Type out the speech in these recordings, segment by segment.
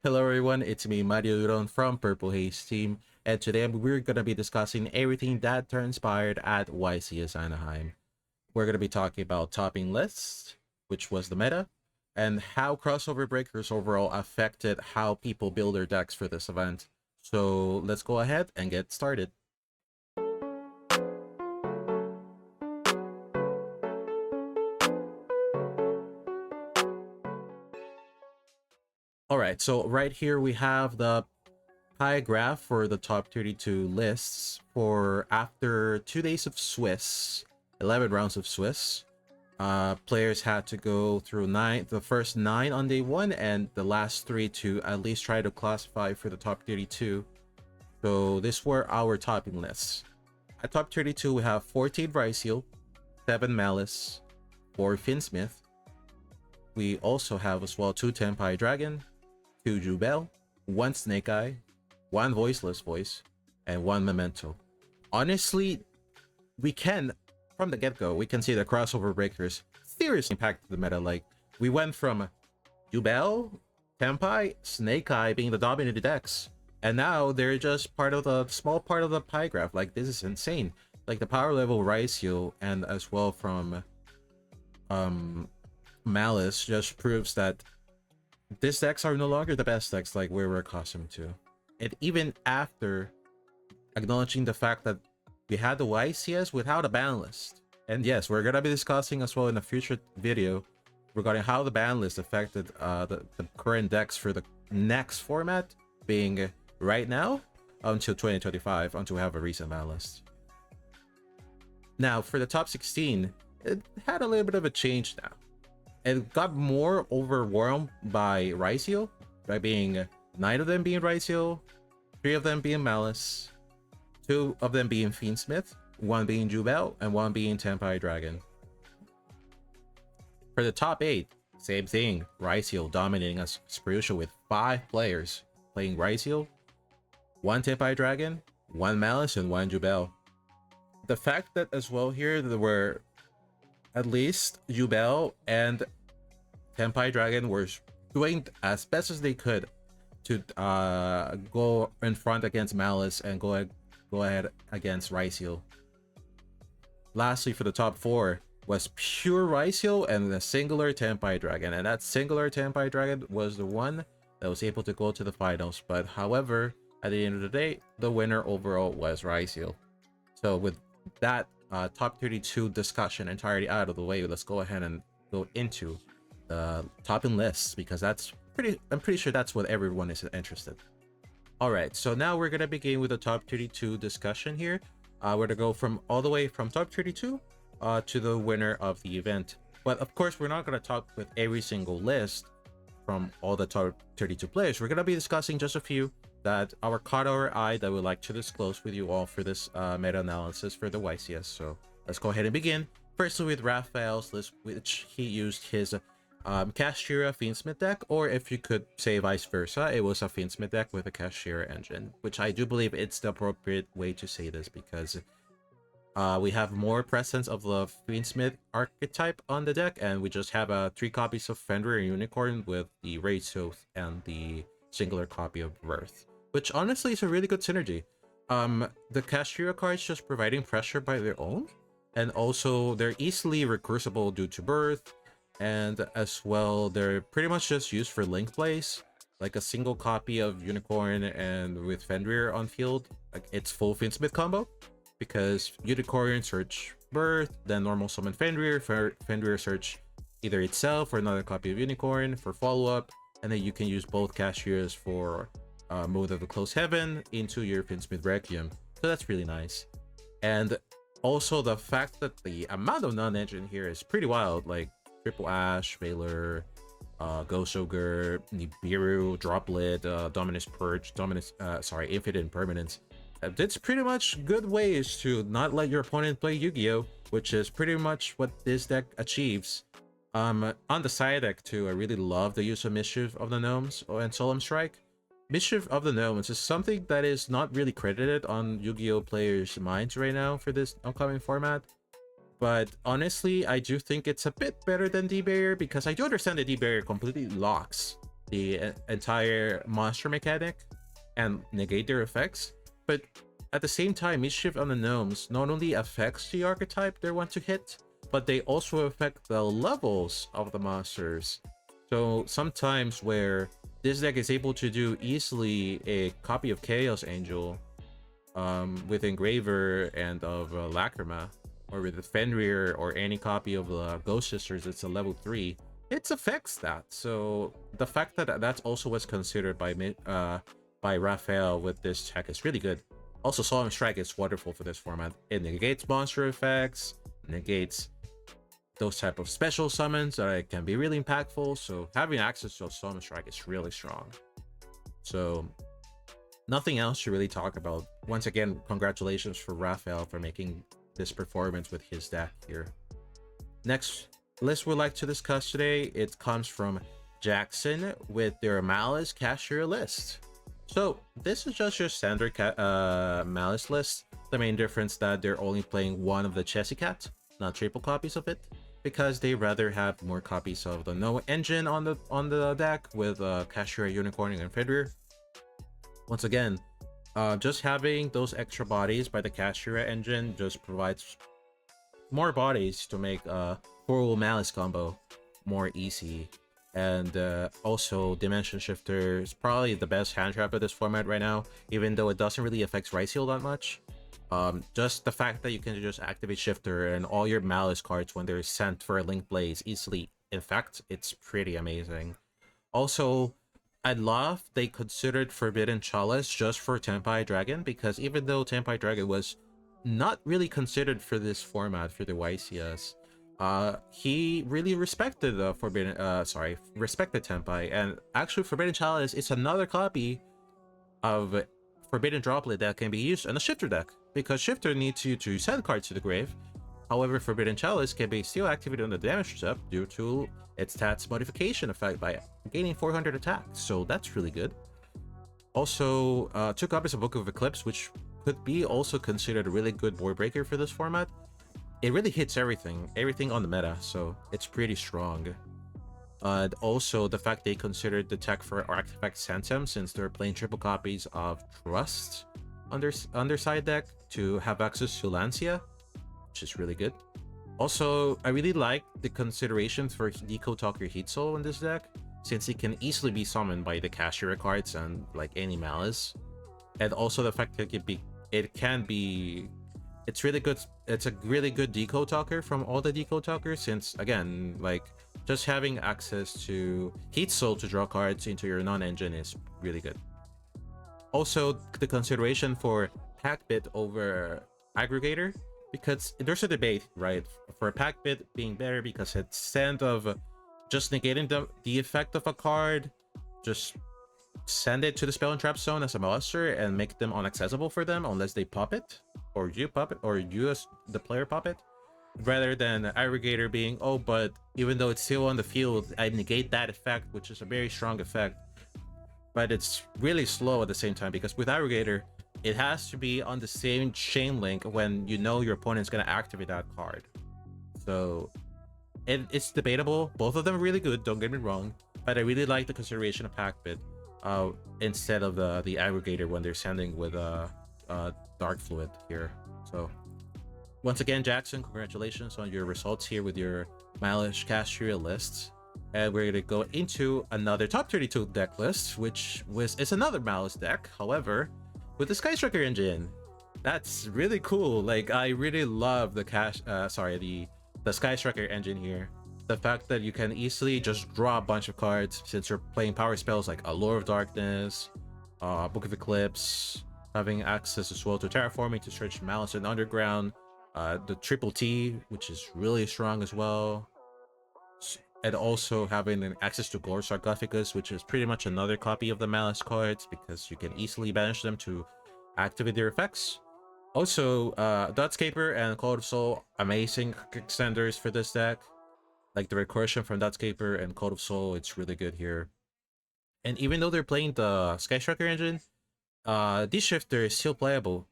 Hello everyone, it's me, Duron from Purple Haze team, and today we're going to be discussing everything that transpired at YCS ANAHEIM. We're going to be talking about topping lists, which was the meta, and how crossover breakers overall affected how people build their decks for this event. So let's go ahead and get started. Alright, so right here we have the pie graph for the top 32 lists for after 2 days of Swiss, 11 rounds of Swiss. Players had to go through the first 9 on day 1 and the last 3 to at least try to classify for the top 32. So these were our topping lists. At top 32 we have 14 Ryzeal, 7 Maliss, 4 Fiendsmith. We also have as well 2 Tenpai Dragon, 2 Jubel, 1 Snake Eye, 1 Voiceless Voice, and 1 Memento. Honestly, we can, from the get-go, we can see the crossover breakers seriously impacted the meta. Like, we went from Jubel, Tenpai, Snake Eye being the dominant decks, and now they're just part of the small part of the pie graph. Like, this is insane. Like, the power level Ryzeal and as well from Maliss just proves that these decks are no longer the best decks like we were accustomed to. And even after acknowledging the fact that we had the YCS without a ban list. And yes, we're going to be discussing as well in a future video regarding how the ban list affected the current decks for the next format, being right now until 2025, until we have a recent ban list. Now, for the top 16, it had a little bit of a change now. It got more overwhelmed by Ryzeal, by being 9 of them being Ryzeal, 3 of them being Maliss, 2 of them being Fiendsmith, 1 being Jubel, and 1 being Tenpai Dragon. For the top 8, same thing. Ryzeal dominating as per usual with 5 players playing Ryzeal, 1 Tenpai Dragon, 1 Maliss, and 1 Jubel. The fact that as well here there were at least Jubel and Tenpai Dragon were doing as best as they could to go in front against Maliss and go ahead against Ryzeal. Lastly, for the top 4 was pure Ryzeal and the singular Tenpai Dragon, and that singular Tenpai Dragon was the one that was able to go to the finals. But however, at the end of the day, the winner overall was Ryzeal. So with that top 32 discussion entirely out of the way, let's go ahead and go into the topping lists, because I'm pretty sure that's what everyone is interested. All right, so now we're gonna begin with the top 32 discussion here. We're gonna go from all the way from top 32 to the winner of the event. But of course, we're not gonna talk with every single list from all the top 32 players. We're gonna be discussing just a few that our caught our eye that we'd like to disclose with you all for this meta-analysis for the YCS. So let's go ahead and begin. Firstly with Raphael's list, which he used his Kashtira Fiendsmith deck, or if you could say vice versa, it was a Fiendsmith deck with a Kashtira engine, which I do believe it's the appropriate way to say this, because we have more presence of the Fiendsmith archetype on the deck, and we just have 3 copies of Fenrir and Unicorn with the Ryzeal and the singular copy of Birth, which honestly is a really good synergy. The Kashtira cards just providing pressure by their own, and also they're easily recursable due to Birth, and as well they're pretty much just used for link plays, like a single copy of Unicorn and with Fenrir on field, like it's full Fiendsmith combo, because Unicorn search Birth, then normal summon Fenrir, Fenrir search either itself or another copy of Unicorn for follow-up, and then you can use both Kashtiras for Mode of the Close Heaven into your Fiendsmith Requiem. So that's really nice. And also the fact that the amount of non-engine here is pretty wild, like Triple Ash, Valor, Ghost Ogre, Nibiru, Droplet, Dominus Purge, Infinite Impermanence. It's pretty much good ways to not let your opponent play Yu-Gi-Oh!, which is pretty much what this deck achieves. On the side deck too, I really love the use of Mischief of the Gnomes and Solemn Strike. Mischief of the Gnomes is something that is not really credited on Yu-Gi-Oh! Players' minds right now for this upcoming format. But honestly, I do think it's a bit better than D-Barrier, because I do understand that D-Barrier completely locks the entire monster mechanic and negate their effects. But at the same time, Mischief on the Gnomes not only affects the archetype they want to hit, but they also affect the levels of the monsters. So sometimes where this deck is able to do easily a copy of Chaos Angel with Engraver and of Lacrima, or with the Fenrir or any copy of Ghost Sisters, it's a level 3, it affects that. So the fact that that's also what's considered by Raphael with this tech is really good. Also, Solemn Strike is wonderful for this format. It negates monster effects, negates those type of special summons that can be really impactful. So having access to a Solemn Strike is really strong. So nothing else to really talk about. Once again, congratulations for Raphael for making this performance with his deck here. Next list we'd like to discuss today, it comes from Jackson with their Maliss Kashtira list. So this is just your standard Maliss list. The main difference that they're only playing one of the Chessy Cat, not triple copies of it, because they rather have more copies of the No Engine on the deck with Kashtira, Unicorning, and Fenrir. Once again, just having those extra bodies by the Kashtira engine just provides more bodies to make a full Maliss combo more easy. And also, Dimension Shifter is probably the best hand trap of this format right now, even though it doesn't really affect Ryzeal that much. Just the fact that you can just activate Shifter and all your Maliss cards when they're sent for a Link Blaze easily, in fact, it's pretty amazing. Also, I'd love they considered Forbidden Chalice just for Tenpai Dragon, because even though Tenpai Dragon was not really considered for this format for the YCS, he really respected the respected Tenpai, and actually Forbidden Chalice is another copy of Forbidden Droplet that can be used in a Shifter deck, because Shifter needs you to send cards to the grave. However, Forbidden Chalice can be still activated on the damage step due to its stats modification effect by gaining 400 attacks, so that's really good. Also, 2 copies of Book of Eclipse, which could be also considered a really good board breaker for this format. It really hits everything on the meta, so it's pretty strong. And also the fact they considered the tech for Artifact Sanctum, since they're playing triple copies of Trust on their side deck to have access to Lancia, which is really good. Also, I really like the considerations for Deco Talker Heat Soul in this deck, since it can easily be summoned by the Kashtira cards and like any Maliss. And also the fact that it's really good. It's a really good Deco Talker from all the Deco Talkers, since again, like just having access to Heat Soul to draw cards into your non-engine is really good. Also, the consideration for Pack Bit over Aggregator, because there's a debate, right, for Pack Bit being better because instead of just negating the effect of a card, just send it to the Spell and Trap Zone as a molester and make them inaccessible for them unless they pop it, or you pop it, or you as the player pop it, rather than Aggregator being, oh, but even though it's still on the field, I negate that effect, which is a very strong effect, but it's really slow at the same time, because with Aggregator, it has to be on the same chain link when you know your opponent's going to activate that card. So it's debatable. Both of them are really good, don't get me wrong, but I really like the consideration of Pack Bit instead of the Aggregator when they're sending with Dark Fluid here. So once again, Jackson, congratulations on your results here with your Maliss Kashtira lists. And we're going to go into another top 32 deck list, which is another Maliss deck, however, with the Sky Striker engine. That's really cool. Like, I really love the Sky Striker engine here. The fact that you can easily just draw a bunch of cards since you're playing power spells like Allure of Darkness, Book of Eclipse, having access as well to Terraforming to search Maliss and Underground, the Triple T, which is really strong as well, and also having access to Gore Sarcophagus, which is pretty much another copy of the Maliss cards because you can easily banish them to activate their effects. Also, Dotscaper and Code of Soul, amazing extenders for this deck. Like the recursion from Dotscaper and Code of Soul, it's really good here. And even though they're playing the Sky Striker engine, this shifter is still playable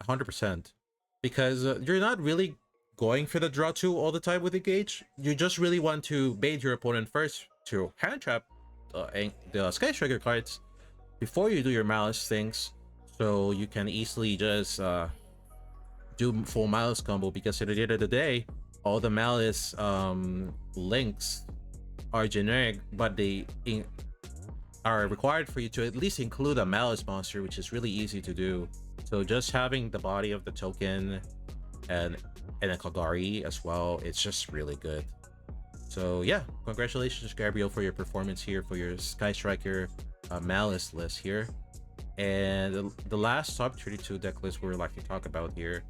100%, because you're not really going for the draw 2 all the time with Engage. You just really want to bait your opponent first to hand trap the Sky Striker cards before you do your Maliss things, so you can easily just do full Maliss combo, because at the end of the day, all the Maliss links are generic, but they are required for you to at least include a Maliss monster, which is really easy to do. So just having the body of the token and a Kagari as well, it's just really good. So yeah, congratulations Gabriel for your performance here for your Sky Striker Maliss list here. And the last top 32 deck list we're like to talk about here,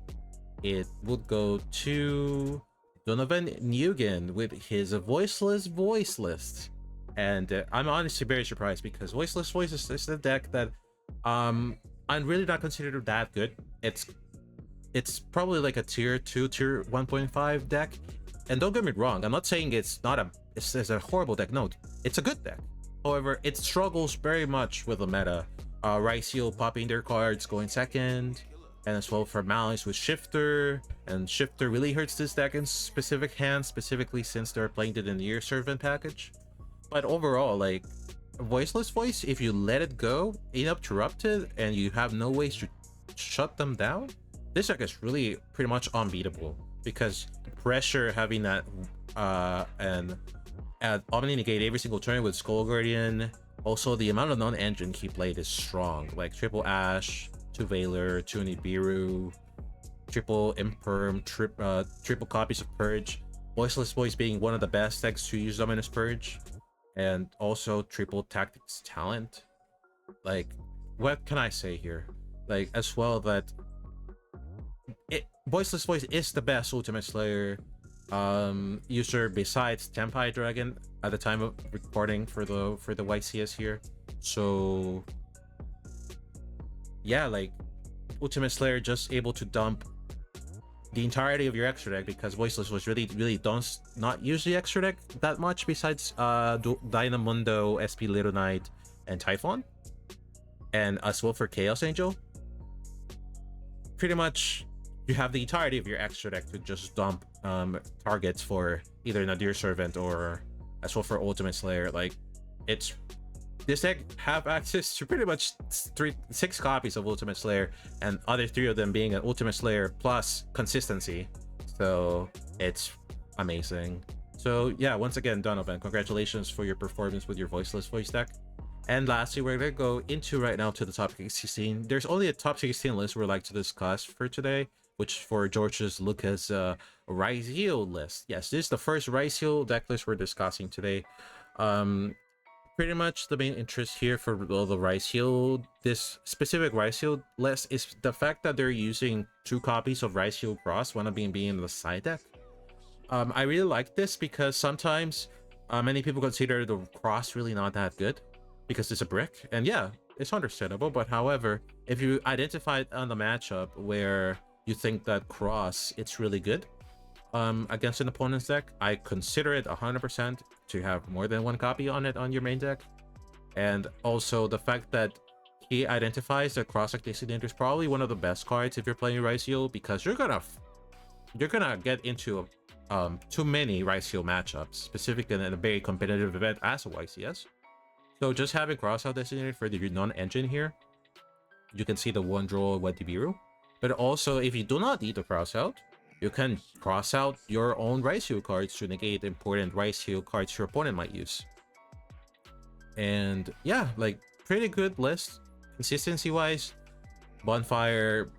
it would go to Donovan Nugent with his Voiceless Voice list. And I'm honestly very surprised, because Voiceless Voice is a deck that I'm really not considered that good. It's probably like a tier 2, tier 1.5 deck. And don't get me wrong, I'm not saying it's a horrible deck. No, it's a good deck. However, it struggles very much with the meta. Ryzeal popping their cards, going second, and as well for Maliss with Shifter, and Shifter really hurts this deck in specific hands, specifically since they're playing it in the Year Servant package. But overall, like, Voiceless Voice, if you let it go uninterrupted and you have no ways to shut them down, this deck is really pretty much unbeatable, because pressure having that and Omni negate every single turn with Skull Guardian. Also, the amount of non-engine he played is strong, like triple Ash, 2 Veiler, 2 Nibiru, triple Imperm, triple copies of Purge, Voiceless Voice being one of the best decks to use Dominus Purge, and also triple Tactics Talent. Like, what can I say here? Like, as well, that Voiceless Voice is the best Ultimate Slayer user besides Tenpai Dragon at the time of recording for the YCS here. So yeah, like, Ultimate Slayer just able to dump the entirety of your extra deck, because Voiceless was really don't not use the extra deck that much besides Dynamundo, SP Little Knight, and Typhon, and as well for Chaos Angel. Pretty much you have the entirety of your extra deck to just dump targets for either Nadir Servant or as well for Ultimate Slayer. Like, this deck have access to pretty much 6 copies of Ultimate Slayer, and other 3 of them being an Ultimate Slayer plus consistency. So it's amazing. So yeah, once again, Donovan, congratulations for your performance with your Voiceless Voice deck. And lastly, we're gonna go into right now to the top 16. There's only a top 16 list we'd like to discuss for today, which for George's Lucas Ryzeal list. Yes, this is the first Ryzeal deck list we're discussing today. Pretty much the main interest here for the Ryzeal, this specific Ryzeal list, is the fact that they're using 2 copies of Ryzeal Cross, one of being in the side deck. I really like this because sometimes many people consider the Cross really not that good because it's a brick, and yeah, it's understandable. But however, if you identify it on the matchup where you think that Cross it's really good against an opponent's deck, I consider it 100% to have more than 1 copy on it on your main deck. And also the fact that he identifies that Cross Deck Designator is probably one of the best cards if you're playing Ryzeal, because you're gonna get into too many Ryzeal matchups, specifically in a very competitive event as a YCS. So just having Crossout Designator for the non-engine here, you can see the 1 draw Wadibiru. But also, if you do not need the Crossout, you can cross out your own Ryzeal cards to negate important Ryzeal cards your opponent might use. And yeah, like, pretty good list consistency wise. Bonfire,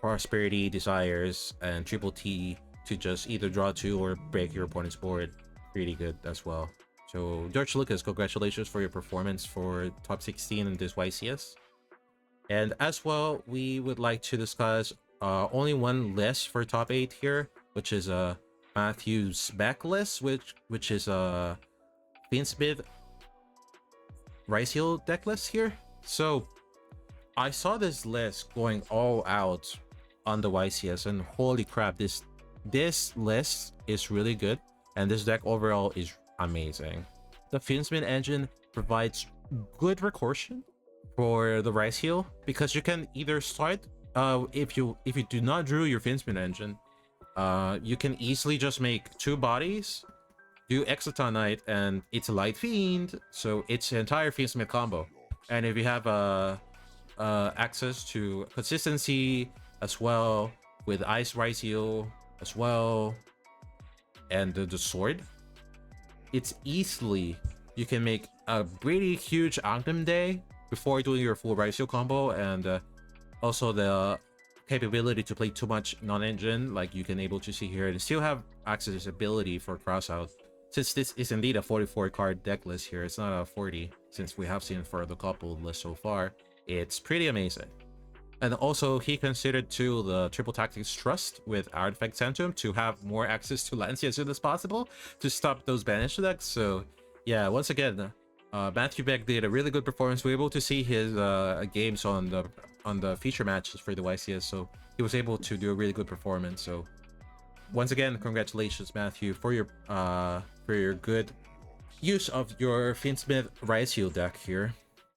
Prosperity, Desires, and Triple T to just either draw 2 or break your opponent's board. Pretty good as well. So George Lucas, congratulations for your performance for top 16 in this YCS. And as well, we would like to discuss only one list for top 8 here, which is Matthew's back list, which is Fiendsmith Ryzeal deck list here. So I saw this list going all out on the YCS, and holy crap, this list is really good, and this deck overall is amazing. The Fiendsmith engine provides good recursion for the Ryzeal, because you can either start if you do not drew your Fiendsmith engine, you can easily just make 2 bodies do Exoton Knight, and it's a Light Fiend, so it's an entire Fiendsmith combo. And if you have access to consistency as well, with Ice Ryzeal as well, and the sword, it's easily, you can make a pretty huge Anthem day before doing your full Ryzeal combo, and also the capability to play too much non-engine, like you can able to see here, and still have accessibility for crossout. Since this is indeed a 44 card deck list here, it's not a 40, since we have seen for the couple list so far. It's pretty amazing. And also, he considered too the Triple Tactics Trust with Artifact Centum to have more access to Lancia as soon as possible to stop those banished decks. So yeah, once again, Matthew Beck did a really good performance. We were able to see his games on the feature matches for the YCS, so he was able to do a really good performance. So once again, congratulations, Matthew, for your good use of your Fiendsmith Ryzeal deck here.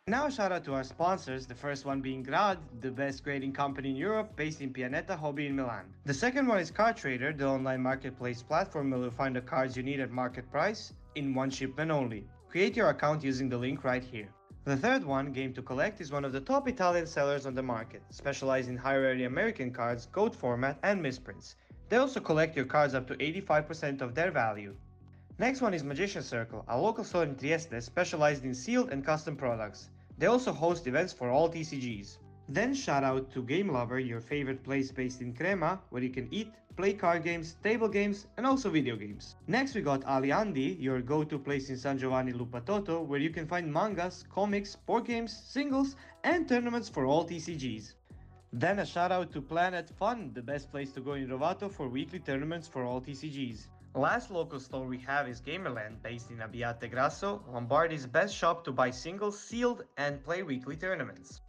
Now a shout out to our sponsors, the first one being Graad, the best grading company in Europe based in PIANETA-HOBBY in Milan. The second one is CARDTRADER, the online marketplace platform where you'll find the cards you need at market price in one shipment only. Create your account using the link right here. The third one, Game to Collect, is one of the top Italian sellers on the market, specializing in high-rarity American cards, code format, and misprints. They also collect your cards up to 85% of their value. Next one is Magician Circle, a local store in Trieste specialized in sealed and custom products. They also host events for all TCGs. Then shout out to GameLover, your favorite place based in Crema, where you can eat, play card games, table games, and also video games. Next we got Aliandi, your go-to place in San Giovanni Lupatoto, where you can find mangas, comics, board games, singles, and tournaments for all TCGs. Then a shout out to Planet Fun, the best place to go in Rovato for weekly tournaments for all TCGs. Last local store we have is Gamerland, based in Abbiate Grasso, Lombardy's best shop to buy singles, sealed, and play weekly tournaments.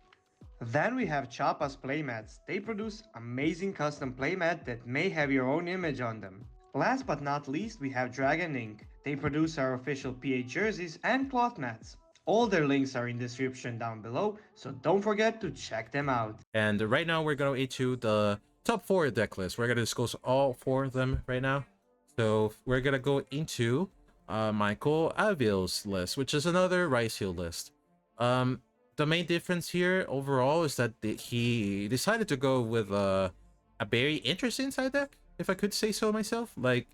Then we have CHAPA'S Playmats. They produce amazing custom playmat that may have your own image on them. Last but not least, we have Dragon Ink. They produce our official PA jerseys and cloth mats. All their links are in the description down below, so don't forget to check them out. And right now we're going into the top 4 deck list. We're going to discuss all 4 of them right now. So we're gonna go into Michael Avil's list, which is another Ryzeal list. The main difference here overall is that he decided to go with a very interesting side deck, if I could say so myself. Like,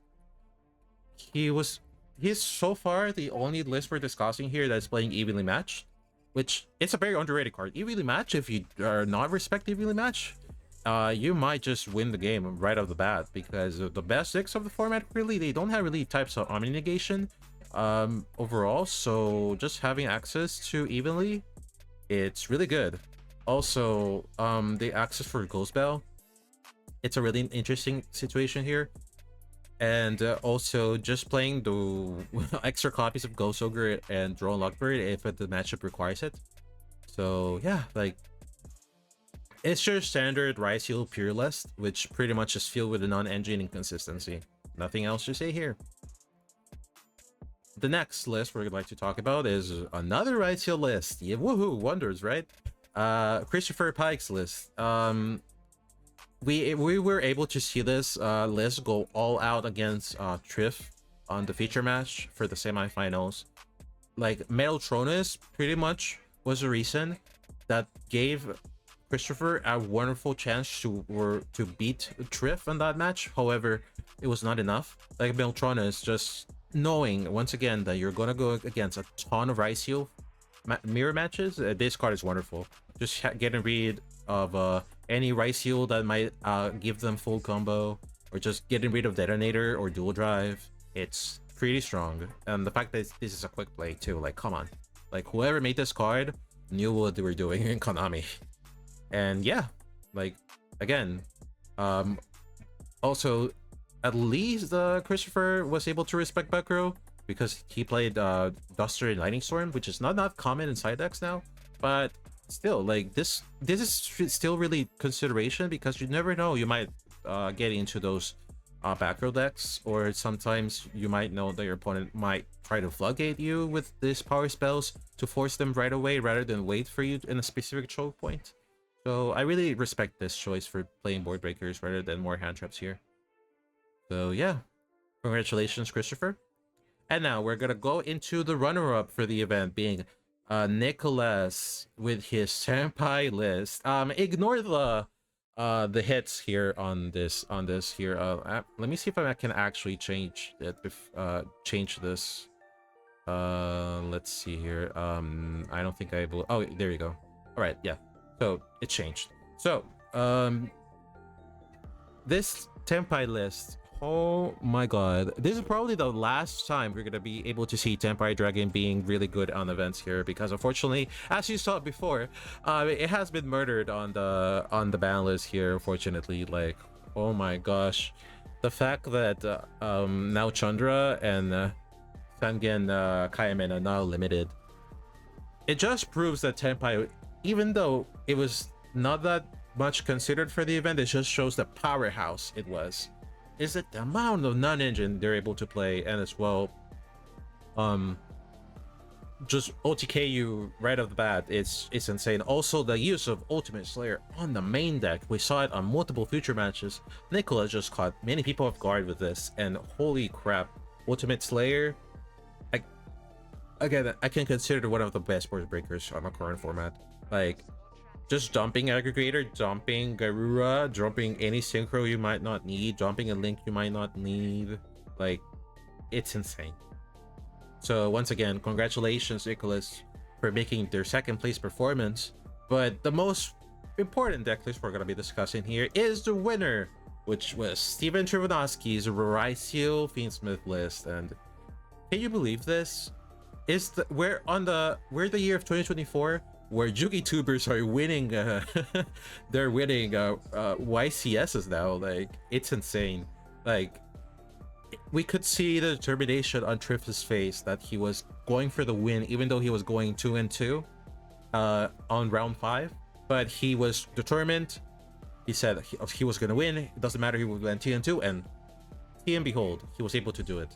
he's so far the only list we're discussing here that's playing Evenly Matched, which it's a very underrated card. Evenly Matched, if you are not respect Evenly Matched, you might just win the game right off the bat, because the best decks of the format, really, they don't have really types of omni negation overall, so just having access to Evenly, it's really good. Also, the access for Ghost Bell, it's a really interesting situation here. And also just playing the extra copies of Ghost Ogre and Drone Lockbird if the matchup requires it. So yeah, like, it's your standard Ryzeal pure list, which pretty much is filled with a non-engine inconsistency. Nothing else to say here. The next list we'd like to talk about is another Ryzeal list. Yeah, woohoo, wonders, right? Christopher Pike's list. We were able to see this list go all out against Triff on the feature match for the semifinals. Like, Metaltronus pretty much was the reason that gave Christopher a wonderful chance to beat Triff in that match. However, it was not enough. Like, Metaltronus, just knowing once again that you're gonna go against a ton of Ryzeal mirror matches, this card is wonderful. Just getting rid of any Ryzeal that might give them full combo, or just getting rid of Detonator or Dual Drive. It's pretty strong. And the fact that this is a quick play too, like, come on. Like, whoever made this card knew what they were doing in Konami. And yeah, like, again, also, at least Christopher was able to respect back row, because he played Duster and Lightning Storm, which is not common in side decks now. But still, like, this is still really consideration, because you never know, you might get into those back row decks, or sometimes you might know that your opponent might try to floodgate you with these power spells to force them right away rather than wait for you in a specific choke point. So I really respect this choice for playing board breakers rather than more hand traps here. So yeah, congratulations, Christopher. And now we're gonna go into the runner-up for the event, being Nicholas with his Tenpai list. Ignore the hits here on this here. Let me see if I can actually change it. Change this. Let's see here. I don't think I will. Oh, there you go. All right, yeah. So it changed. So this Tenpai list. Oh my god, this is probably the last time we're gonna be able to see Tenpai Dragon being really good on events here, because unfortunately, as you saw before, it has been murdered on the ban list here, unfortunately. Like, oh my gosh, the fact that now Chandra and Sangen Kaimen are now limited, it just proves that Tenpai, even though it was not that much considered for the event, it just shows the powerhouse it was. Is it the amount of non-engine they're able to play, and as well just OTK you right off the bat. It's insane. Also, the use of Ultimate Slayer on the main deck, we saw it on multiple future matches. Nicola just caught many people off guard with this, and holy crap, Ultimate Slayer, again, I can consider one of the best board breakers on the current format. Like, just dumping Aggregator, dumping Garura, dumping any synchro you might not need, dumping a link you might not need. Like, it's insane. So once again, congratulations, Nicholas, for making their second place performance. But the most important deck list we're going to be discussing here is the winner, which was Steven Trivanovsky's Ryzeal Fiendsmith list. And can you believe this? We're the year of 2024, where Jugi tubers are winning they're winning YCS's now. Like, it's insane. Like, we could see the determination on Triff's face that he was going for the win, even though he was going 2-2 on round 5, but he was determined. He said he was gonna win. It doesn't matter, he went 2-2, and behold, he was able to do it.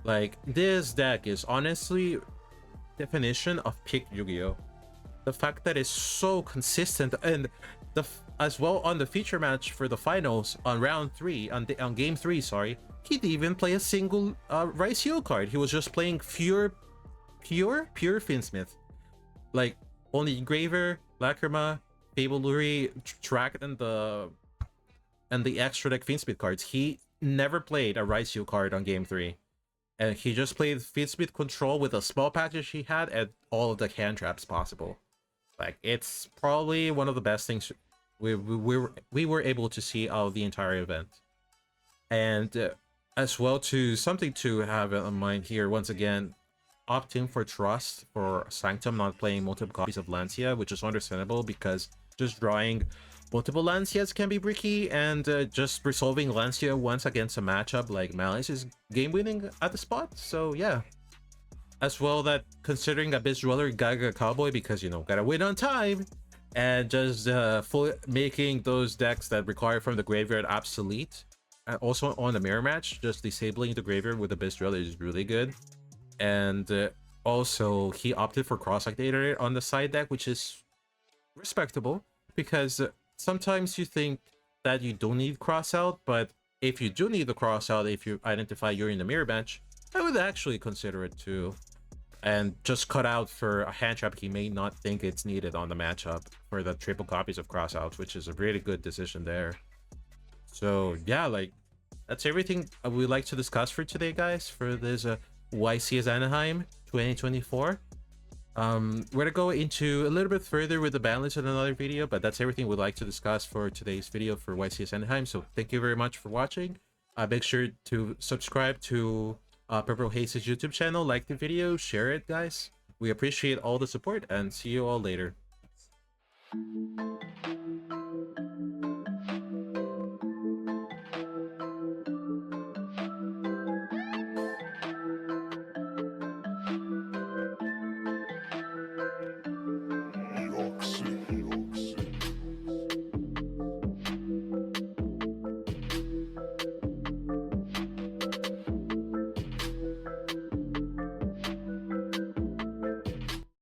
Like, this deck is honestly definition of peak Yu-Gi-Oh! The fact that it's so consistent, and as well on the feature match for the finals on round 3, on game 3, sorry, he didn't even play a single Ryzeal card. He was just playing pure Fiendsmith. Like, only Engraver, Lacrima, Fable Luri, Track, and the extra deck Fiendsmith cards. He never played a Ryzeal card on game 3. And he just played Fiendsmith Control with a small package he had and all of the hand traps possible. Like, it's probably one of the best things we were able to see out of the entire event. And as well, to something to have in mind here, once again, opting for Trust for Sanctum, not playing multiple copies of Lancia, which is understandable because just drawing multiple Lancias can be bricky, and just resolving Lancia once against a matchup like Maliss is game winning at the spot. So yeah, as well, that considering Abyss Dweller, Gaga Cowboy, because, you know, gotta win on time, and just making those decks that require from the graveyard obsolete. And also on the mirror match, just disabling the graveyard with Abyss Dweller is really good. And also he opted for Cross-Activator on the side deck, which is respectable, because sometimes you think that you don't need cross out, but if you do need the cross out, if you identify you're in the mirror match, I would actually consider it too. And just cut out for a hand trap he may not think it's needed on the matchup for the triple copies of cross outs, which is a really good decision there. So yeah, like, that's everything we'd like to discuss for today, guys, for this YCS ANAHEIM 2024. We're gonna go into a little bit further with the ban list in another video, but that's everything we'd like to discuss for today's video for YCS ANAHEIM. So thank you very much for watching. Make sure to subscribe to Purple Haze's YouTube channel, like the video, share it, guys. We appreciate all the support, and see you all later.